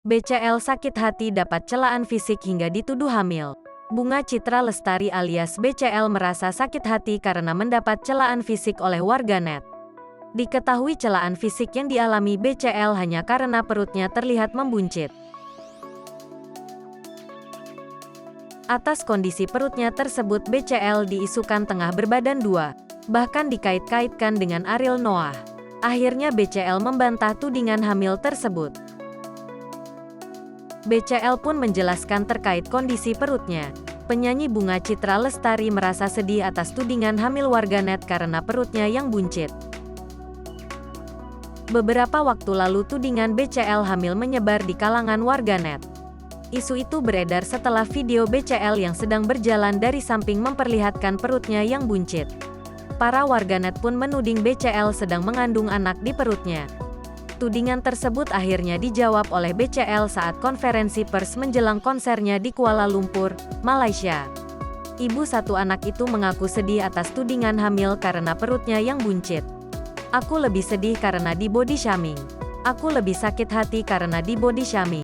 BCL sakit hati dapat celaan fisik hingga dituduh hamil. Bunga Citra Lestari alias BCL merasa sakit hati karena mendapat celaan fisik oleh warganet. Diketahui celaan fisik yang dialami BCL hanya karena perutnya terlihat membuncit. Atas kondisi perutnya tersebut BCL diisukan tengah berbadan dua, bahkan dikait-kaitkan dengan Ariel Noah. Akhirnya BCL membantah tudingan hamil tersebut. BCL pun menjelaskan terkait kondisi perutnya. Penyanyi Bunga Citra Lestari merasa sedih atas tudingan hamil warganet karena perutnya yang buncit. Beberapa waktu lalu tudingan BCL hamil menyebar di kalangan warganet. Isu itu beredar setelah video BCL yang sedang berjalan dari samping memperlihatkan perutnya yang buncit. Para warganet pun menuding BCL sedang mengandung anak di perutnya. Tudingan tersebut akhirnya dijawab oleh BCL saat konferensi pers menjelang konsernya di Kuala Lumpur, Malaysia. Ibu satu anak itu mengaku sedih atas tudingan hamil karena perutnya yang buncit. "Aku lebih sedih karena di body shaming. Aku lebih sakit hati karena di body shaming.